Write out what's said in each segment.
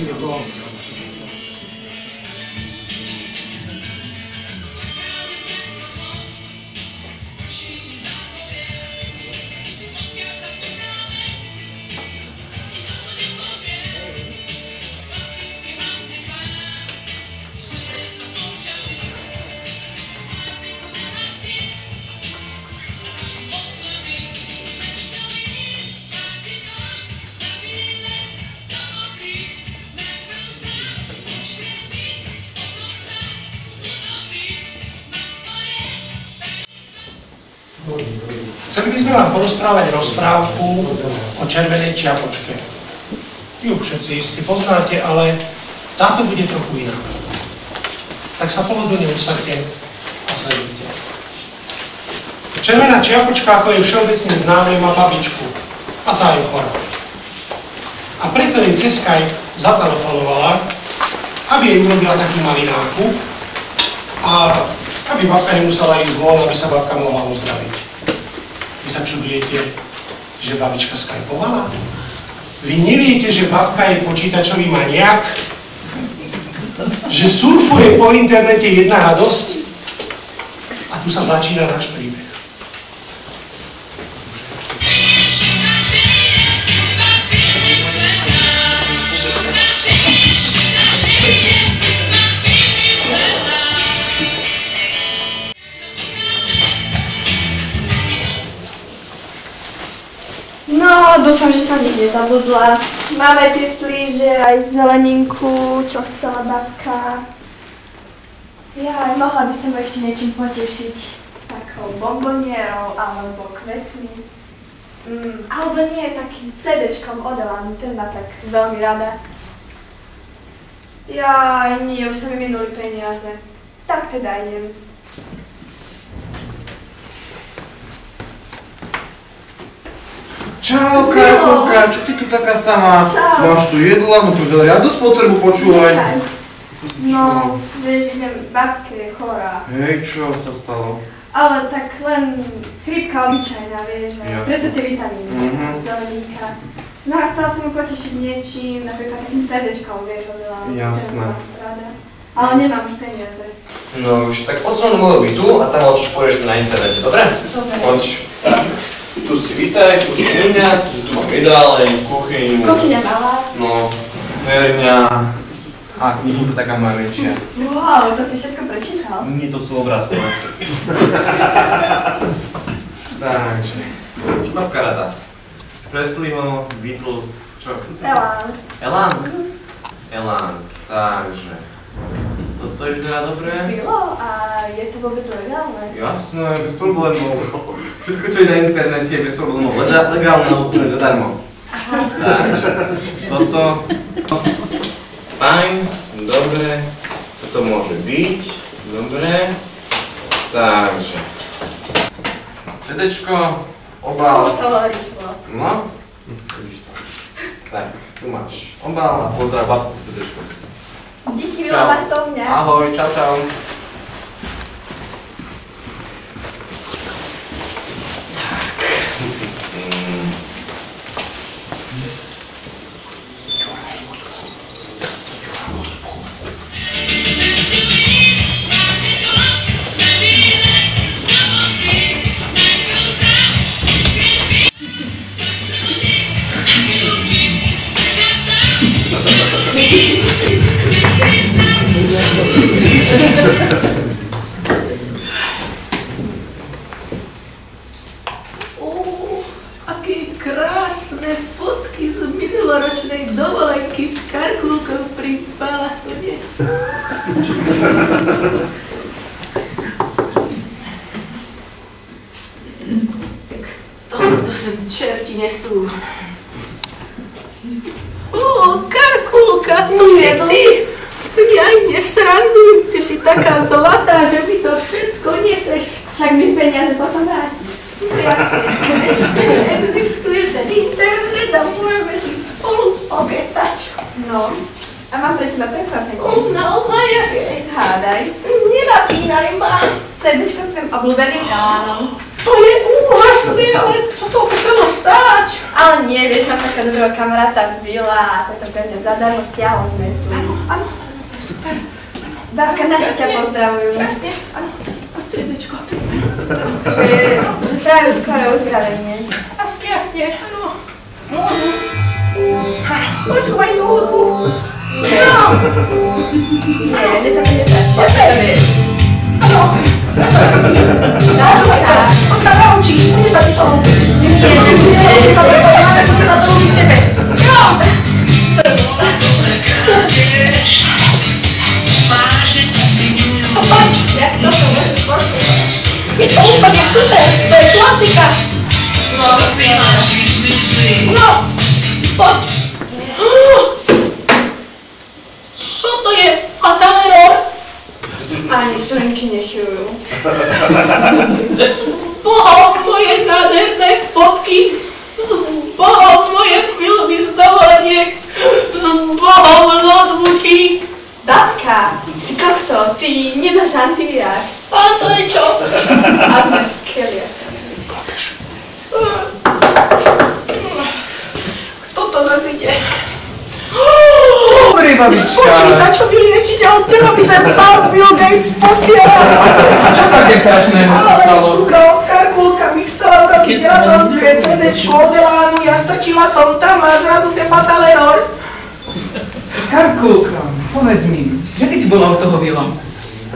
ticho. Chceli by sme vám porozprávať rozprávku o červenej čiapočke. Ju všetci si poznáte, ale táto bude trochu iná. Tak sa pohodlne usaďte a sledujte. Červená čiapočka, ako je všeobecne známe, má babičku a tá je chorá. A preto jej cez Skype zatelefonovala, aby jej urobila taký malý nákup a aby babka nemusela ísť von, aby sa babka mohla uzdraviť. Vy sa čudujete, že babička skypovala? Vy neviete, že babka je počítačový maniak? Že surfuje po internete jedna radosť? A tu sa začína náš príbeh. No, dúfam, že sa nič nezabudla. Máme tie slíže, aj zeleninku, čo chcela babka. Ja, mohla by som ho ešte niečím potešiť. Takou bombonierou alebo kvetmi. Alebo nie, takým CD-čkom od Elanu, ten má tak veľmi rada. Jaj, nie, už sa mi minuli peniaze. Tak teda idem. Čau, Karkolka, čo ty tu taká sama? Čau. Máš tu jedla, no tu veľa radosť potrebu, počúvaj. No, vieš, idem, babke je chorá. Hej, čo sa stalo? Ale tak len chrípka obyčajná, vieš, Jasne. preto tie vitamíny, zeleníka. No a chcela som ju potešiť niečím, napríklad takým CD-čkom, vieš, odela. Jasné. Ale nemám už peniaze. No už, tak poď som do bytu a tam odtiaľ pôjdeš na internete, dobre? Dobre. Poď. Tu si vítaj, tu si kuchyňa, tu mám jedáleň, kuchyňu. Kuchyňa malá. No, herňa a knižnica taká moja väčšia. Wow, to si všetko prečítal? Nie, to sú obrázkové. Takže, čo babka rada? Presleyho, Beatles, čo? Elán. Elán? Elán, takže. Toto je teda dobré. Filo, a je to vôbec legálne? Jasné, bez problémov. Všetko, čo je na internete, je bez problémov. Legálne, ale úplne zadarmo. Takže, toto. Fajn, dobre. Toto môže byť, dobre. Takže. CDčko, obal. To rýchlo. No. Tak, tu máš obal a pozdrav babku CDčko. Díky, Milo, máš to u mňa. Ahoj, čau, čau. Aké krásne fotky z minuloročnej dovolenky s Karkulkou pri Balatone. Toto sem čerti nesú. Karkulka, to si ty! Jaj, nesranduj, ty si taká zlatá, že mi to všetko neseš. Však mi peniaze potom vrátiš. Jasne, ešte existuje ten internet a môžeme si spolu pokecať. No, a mám pre teba prekvapenie. Naozaj, aké? Hádaj. Nenapínaj ma. CDčko s tvojim obľúbeným Elánom. To je úžasné, ale čo to muselo stáť? Ale nie, vieš, mám taká dobrého kamaráta Vila a tento pevne zadarmo stiahol sme tu. Áno, to je super. Babka, naši ťa pozdravujú. Jasne, áno, poď CDčko. Že prajú skoro uzdravenie. Jasne, áno. Môžu. Počúvaj tú hudbu. No. Nie, nezapamätáš, ja to vieš. Áno. Počúvaj to, to sa naučí, bude sa ti to ľúbiť. Nie, bude sa to ľúbiť tebe. Jo. Jak to môžeš počuť? Je to úplne super, to je klasika. No, poď. Čo to je? Fataleror? Ani šlenky nechývajú. Bohom moje nádherné fotky, s Bohom moje filmy z dovoleniek, s Bohom notebooky. Babka, kokso, ty nemáš antivirák. A to je čo? A sme v keliakách. Kto to zase ide? Dobrý, babička. Počítačový liečiteľ, od teba by sem sám Bill Gates posielal. Čo také strašného sa stalo? Ale Tuga od Karkulka mi chcela urobiť radosť, dve CDčko od Elánu, ja strčila som tam a zrazu te Fataleror. Karkulka, povedz mi, že ty si bola od toho Vila?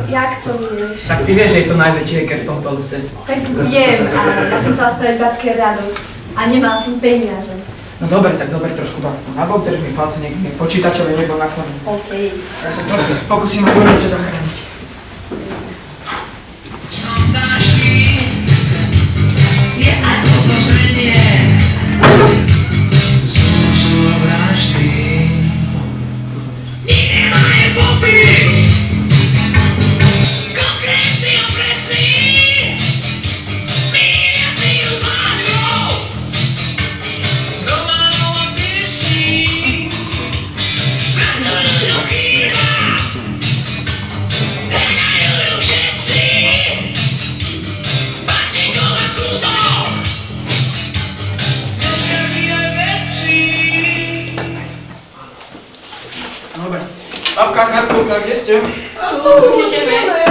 Jak to vieš? Tak ty vieš, že je to najväčší hacker v tomto lese. Tak viem, ale ja som chcela spraviť babke radosť. A nemala som peniaze. No dobre, tak zober trošku babku. Nabok, drž mi palce, nech počítačové nebol naklonený. OK. Ja sa to pokúsim aj niečo zachrániť. Dobre. Babka, Karkulka, kde ste? A tu už ideme.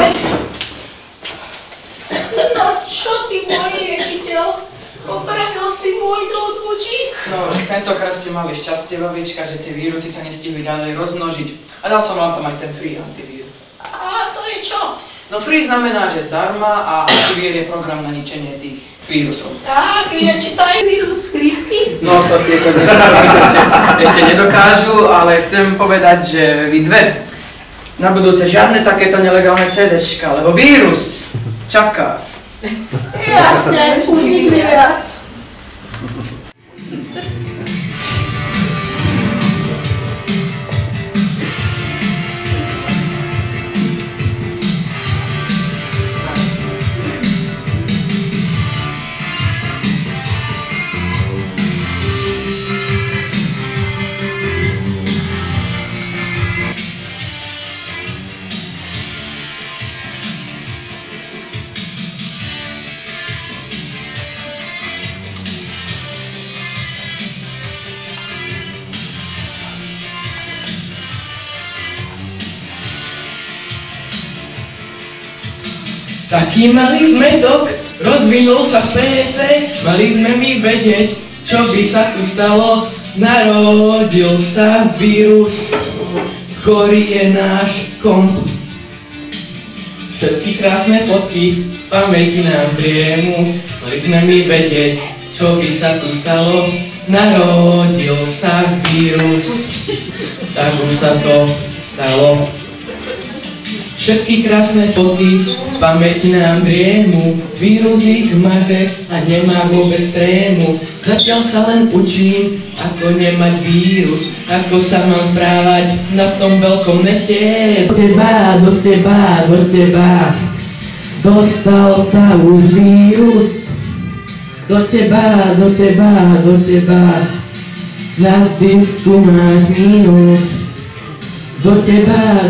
No čo ty, môj liečiteľ? Opravil si môj noteboočík? No, tentokrát ste mali šťastie, babička, že tie vírusy sa nestihli ďalej rozmnožiť. A dal som vám tam aj ten free antivírus. A to je čo? No free znamená, že zdarma a antivír je program na ničenie tých vírusov. Tak, lieči to aj vírus chrípky? No to tieto ešte nedokážu, ale chcem povedať, že vy dve na budúce žiadne takéto nelegálne CDčka, lebo vírus čaká. Jasne, už nikdy viac. Taký malý zmetok, rozvinul sa v PC, mali sme my vedieť, čo by sa tu stalo. Narodil sa vírus, chorý je náš komp. Všetky krásne fotky, pamäti nám priemu, mali sme my vedieť, čo by sa tu stalo. Narodil sa vírus, tak už sa to stalo. Všetky krásne fotky, pamäti nám driemu, vírus ich maže a nemá vôbec trému. Zatiaľ sa len učím, ako nemať vírus, ako sa mám správať na tom veľkom nete. Do teba, dostal sa už vírus. Do teba, na disku máš mínus. Do teba,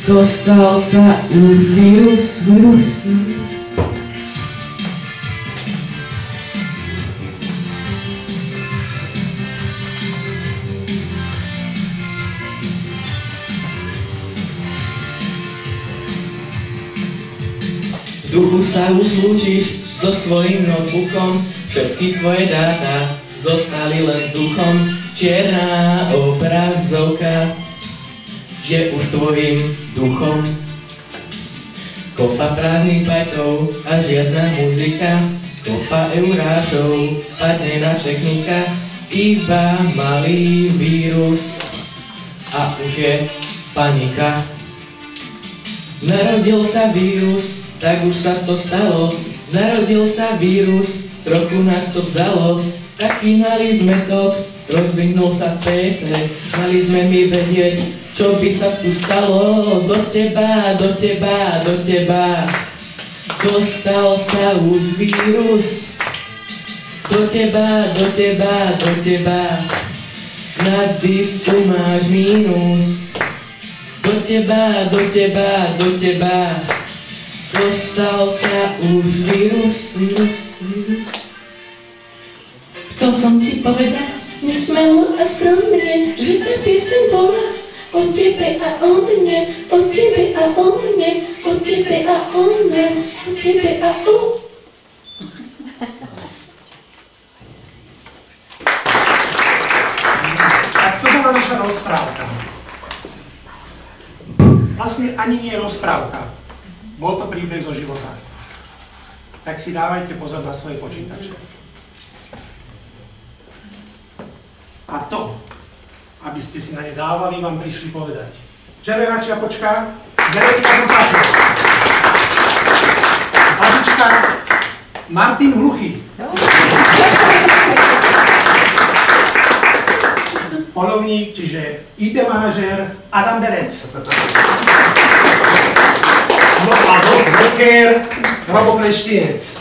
dostal sa už vírus. duchu sa už lúčiš so svojím notebookom, všetky tvoje dáta zostali len vzduchom. Čierna obrazovka je už tvojim duchom. Kopa prázdnych bajtov a žiadna muzika, kopa eurášov, padne na technika, iba malý vírus a už je panika. Narodil sa vírus, tak už sa to stalo. Narodil sa vírus, trochu nás to vzalo. Taký malý zmetok, rozvinul sa PC. Mali sme my vedieť, čo by sa tu stalo. Do teba, do teba, do teba dostal sa už vírus. Do teba, do teba, do teba na disku máš mínus. Do teba, do teba, do teba dostal sa už vírus, vírus, vírus. Chcel som ti povedať nesmelo a skromne, že tá pieseň bola o tebe a o mne, o tebe a o mne, o tebe a o nás, o tebe a o... Tak to bola naša rozprávka. Vlastne ani nie je rozprávka. Bol to príbeh zo života. Tak si dávajte pozor na svoje počítače. A to, aby ste si na ne dávali, vám prišli povedať. Červená čiapočka, Veronika Zopáčová. Babička, Martin Hluchý. Polovník, čiže IT manažér Adam Berec. No a bloker Robo Kleštinec.